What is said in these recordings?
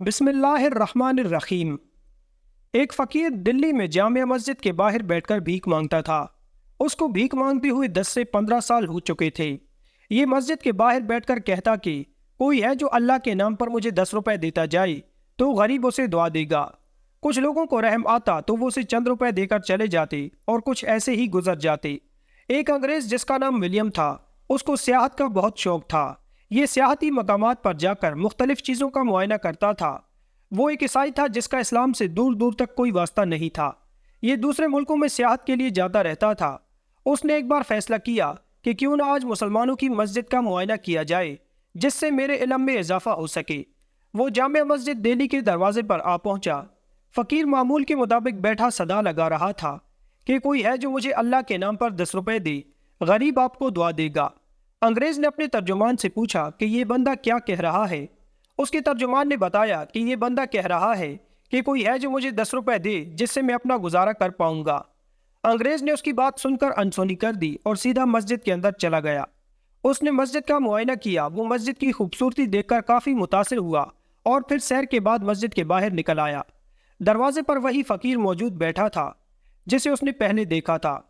بسم اللہ الرحمن الرحیم۔ ایک فقیر دلی میں جامع مسجد کے باہر بیٹھ کر بھیک مانگتا تھا۔ اس کو بھیک مانگتے ہوئے 10 سے 15 سال ہو چکے تھے۔ یہ مسجد کے باہر بیٹھ کر کہتا کہ کوئی ہے جو اللہ کے نام پر مجھے 10 روپے دیتا جائے تو غریب اسے دعا دے گا۔ کچھ لوگوں کو رحم آتا تو وہ اسے چند روپے دے کر چلے جاتے اور کچھ ایسے ہی گزر جاتے۔ ایک انگریز جس کا نام ولیم تھا، اس کو سیاحت کا بہت شوق تھا۔ یہ سیاحتی مقامات پر جا کر مختلف چیزوں کا معائنہ کرتا تھا۔ وہ ایک عیسائی تھا جس کا اسلام سے دور دور تک کوئی واسطہ نہیں تھا۔ یہ دوسرے ملکوں میں سیاحت کے لیے جاتا رہتا تھا۔ اس نے ایک بار فیصلہ کیا کہ کیوں نہ آج مسلمانوں کی مسجد کا معائنہ کیا جائے جس سے میرے علم میں اضافہ ہو سکے۔ وہ جامع مسجد دہلی کے دروازے پر آ پہنچا۔ فقیر معمول کے مطابق بیٹھا صدا لگا رہا تھا کہ کوئی ہے جو مجھے اللہ کے نام پر 10 روپے دے، غریب آپ کو دعا دے گا۔ انگریز نے اپنے ترجمان سے پوچھا کہ یہ بندہ کیا کہہ رہا ہے؟ اس کے ترجمان نے بتایا کہ یہ بندہ کہہ رہا ہے کہ کوئی ہے جو مجھے 10 روپے دے جس سے میں اپنا گزارا کر پاؤں گا۔ انگریز نے اس کی بات سن کر انسونی کر دی اور سیدھا مسجد کے اندر چلا گیا۔ اس نے مسجد کا معائنہ کیا۔ وہ مسجد کی خوبصورتی دیکھ کر کافی متاثر ہوا اور پھر سیر کے بعد مسجد کے باہر نکل آیا۔ دروازے پر وہی فقیر موجود بیٹھا تھا جسے اس نے پہلے دیکھا تھا۔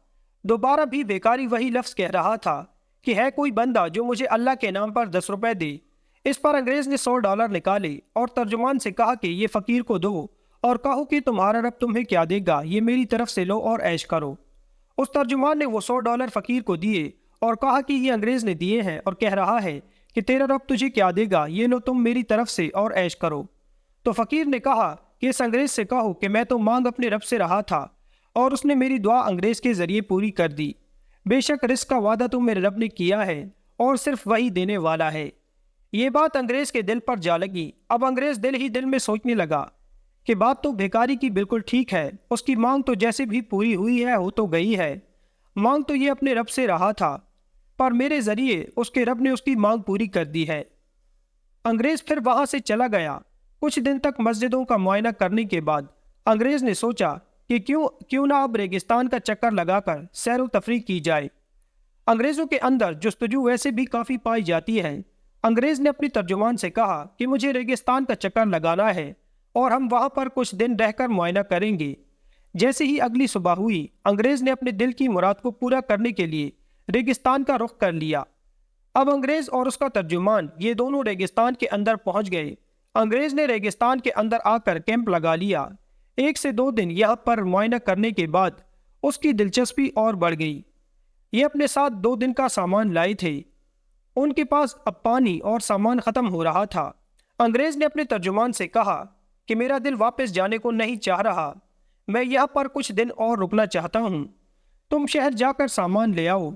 دوبارہ بھی بیکاری وہی لفظ کہہ رہا تھا کہ ہے کوئی بندہ جو مجھے اللہ کے نام پر 10 روپے دے۔ اس پر انگریز نے $100 نکالے اور ترجمان سے کہا کہ یہ فقیر کو دو اور کہو کہ تمہارا رب تمہیں کیا دے گا، یہ میری طرف سے لو اور عیش کرو۔ اس ترجمان نے وہ $100 فقیر کو دیے اور کہا کہ یہ انگریز نے دیے ہیں اور کہہ رہا ہے کہ تیرا رب تجھے کیا دے گا، یہ لو تم میری طرف سے اور عیش کرو۔ تو فقیر نے کہا کہ اس انگریز سے کہو کہ میں تو مانگ اپنے رب سے رہا تھا اور اس نے میری دعا انگریز کے ذریعے پوری کر دی۔ بے شک رزق کا وعدہ تو میرے رب نے کیا ہے اور صرف وہی دینے والا ہے۔ یہ بات انگریز کے دل پر جا لگی۔ اب انگریز دل ہی دل میں سوچنے لگا کہ بات تو بھیکاری کی بالکل ٹھیک ہے، اس کی مانگ تو جیسے بھی پوری ہوئی ہے ہو تو گئی ہے۔ مانگ تو یہ اپنے رب سے رہا تھا پر میرے ذریعے اس کے رب نے اس کی مانگ پوری کر دی ہے۔ انگریز پھر وہاں سے چلا گیا۔ کچھ دن تک مسجدوں کا معائنہ کرنے کے بعد انگریز نے سوچا کہ کیوں نہ اب ریگستان کا چکر لگا کر سیر و تفریح کی جائے۔ انگریزوں کے اندر جستجو ویسے بھی کافی پائی جاتی ہے۔ انگریز نے اپنی ترجمان سے کہا کہ مجھے ریگستان کا چکر لگانا ہے اور ہم وہاں پر کچھ دن رہ کر معائنہ کریں گے۔ جیسے ہی اگلی صبح ہوئی، انگریز نے اپنے دل کی مراد کو پورا کرنے کے لیے ریگستان کا رخ کر لیا۔ اب انگریز اور اس کا ترجمان یہ دونوں ریگستان کے اندر پہنچ گئے۔ انگریز نے ریگستان کے اندر آ کر کیمپ لگا لیا۔ 1 سے 2 دن یہاں پر معائنہ کرنے کے بعد اس کی دلچسپی اور بڑھ گئی۔ یہ اپنے ساتھ 2 دن کا سامان لائے تھے۔ ان کے پاس اب پانی اور سامان ختم ہو رہا تھا۔ انگریز نے اپنے ترجمان سے کہا کہ میرا دل واپس جانے کو نہیں چاہ رہا، میں یہاں پر کچھ دن اور رکنا چاہتا ہوں۔ تم شہر جا کر سامان لے آؤ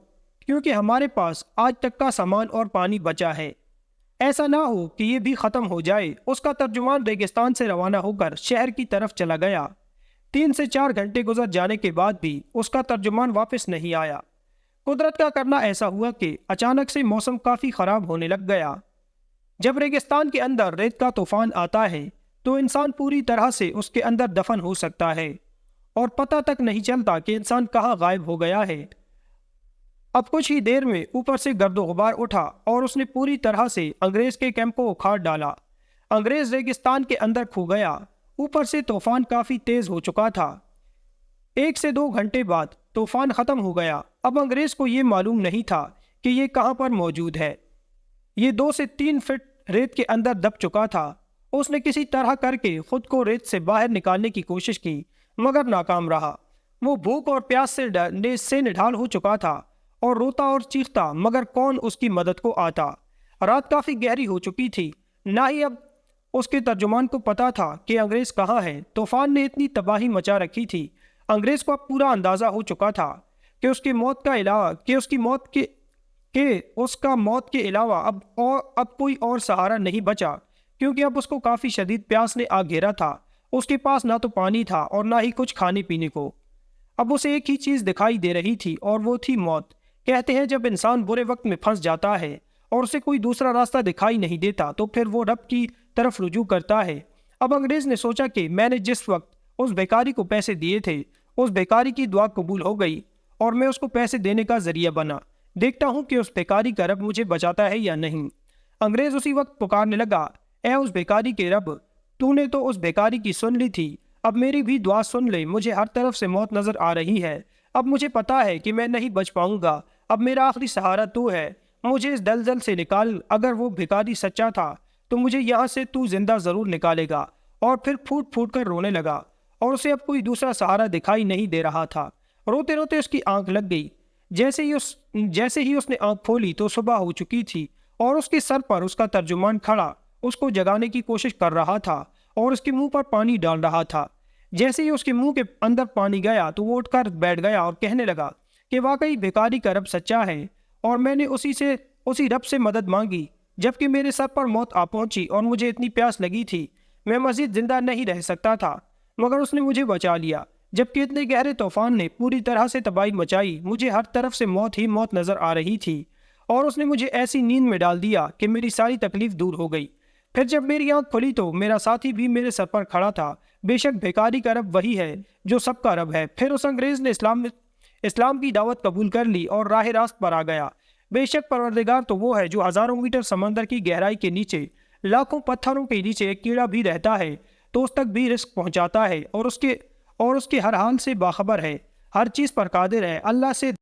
کیونکہ ہمارے پاس آج تک کا سامان اور پانی بچا ہے، ایسا نہ ہو کہ یہ بھی ختم ہو جائے۔ اس کا ترجمان ریگستان سے روانہ ہو کر شہر کی طرف چلا گیا۔ 3 سے 4 گھنٹے گزر جانے کے بعد بھی اس کا ترجمان واپس نہیں آیا۔ قدرت کا کرنا ایسا ہوا کہ اچانک سے موسم کافی خراب ہونے لگ گیا۔ جب ریگستان کے اندر ریت کا طوفان آتا ہے تو انسان پوری طرح سے اس کے اندر دفن ہو سکتا ہے اور پتہ تک نہیں چلتا کہ انسان کہاں غائب ہو گیا ہے۔ اب کچھ ہی دیر میں اوپر سے گرد و غبار اٹھا اور اس نے پوری طرح سے انگریز کے کیمپ کو اکھاڑ ڈالا۔ انگریز ریگستان کے اندر کھو گیا۔ اوپر سے طوفان کافی تیز ہو چکا تھا۔ 1 سے 2 گھنٹے بعد طوفان ختم ہو گیا۔ اب انگریز کو یہ معلوم نہیں تھا کہ یہ کہاں پر موجود ہے۔ یہ 2 سے 3 فٹ ریت کے اندر دب چکا تھا۔ اس نے کسی طرح کر کے خود کو ریت سے باہر نکالنے کی کوشش کی مگر ناکام رہا۔ وہ بھوک اور پیاس سے نڈھال ہو چکا تھا اور روتا اور چیختا مگر کون اس کی مدد کو آتا۔ رات کافی گہری ہو چکی تھی، نہ ہی اب اس کے ترجمان کو پتا تھا کہ انگریز کہاں ہے۔ طوفان نے اتنی تباہی مچا رکھی تھی، انگریز کو اب پورا اندازہ ہو چکا تھا کہ اس کی موت کے علاوہ اب کوئی اور سہارا نہیں بچا، کیونکہ اب اس کو کافی شدید پیاس نے آ گھیرا تھا۔ اس کے پاس نہ تو پانی تھا اور نہ ہی کچھ کھانے پینے کو۔ اب اسے ایک ہی چیز دکھائی دے رہی تھی اور وہ تھی موت۔ کہتے ہیں جب انسان برے وقت میں پھنس جاتا ہے اور اسے کوئی دوسرا راستہ دکھائی نہیں دیتا تو پھر وہ رب کی طرف رجوع کرتا ہے۔ اب انگریز نے سوچا کہ میں نے جس وقت اس بیکاری کو پیسے دیے تھے، اس بیکاری کی دعا قبول ہو گئی اور میں اس کو پیسے دینے کا ذریعہ بنا۔ دیکھتا ہوں کہ اس بیکاری کا رب مجھے بچاتا ہے یا نہیں۔ انگریز اسی وقت پکارنے لگا، اے اس بیکاری کے رب، تو نے تو اس بھیکاری کی سن لی تھی، اب میری بھی دعا سن لے، مجھے ہر طرف سے موت نظر آ رہی ہے، اب مجھے پتا ہے کہ میں نہیں بچ پاؤں گا، اب میرا آخری سہارا تو ہے، مجھے اس دلدل سے نکال، اگر وہ بھیکاری سچا تھا تو مجھے یہاں سے تو زندہ ضرور نکالے گا۔ اور پھر پھوٹ پھوٹ کر رونے لگا، اور اسے اب کوئی دوسرا سہارا دکھائی نہیں دے رہا تھا۔ روتے روتے اس کی آنکھ لگ گئی، جیسے ہی اس نے آنکھ کھولی تو صبح ہو چکی تھی، اور اس کے سر پر اس کا ترجمان کھڑا اس کو جگانے کی کوشش کر رہا تھا اور اس کے منہ پر پانی ڈال رہا تھا۔ جیسے ہی اس کے منہ کے اندر پانی گیا تو وہ اٹھ کر بیٹھ گیا اور کہنے لگا کہ واقعی بھیکاری کا رب سچا ہے، اور میں نے اسی رب سے مدد مانگی جبکہ میرے سر پر موت آ پہنچی اور مجھے اتنی پیاس لگی تھی، میں مزید زندہ نہیں رہ سکتا تھا، مگر اس نے مجھے بچا لیا، جبکہ اتنے گہرے طوفان نے پوری طرح سے تباہی مچائی، مجھے ہر طرف سے موت ہی موت نظر آ رہی تھی، اور اس نے مجھے ایسی نیند میں ڈال دیا کہ میری ساری تکلیف دور ہو گئی۔ پھر جب میری آنکھ کھلی تو میرا ساتھی بھی میرے سر پر کھڑا تھا۔ بے شک بھیکاری کا رب وہی ہے جو سب کا رب ہے۔ پھر اس انگریز نے اسلام کی دعوت قبول کر لی اور راہ راست پر آ گیا۔ بے شک پروردگار تو وہ ہے جو ہزاروں میٹر سمندر کی گہرائی کے نیچے، لاکھوں پتھروں کے نیچے ایک کیڑا بھی رہتا ہے تو اس تک بھی رزق پہنچاتا ہے، اور اس کے ہر حال سے باخبر ہے، ہر چیز پر قادر ہے۔ اللہ سے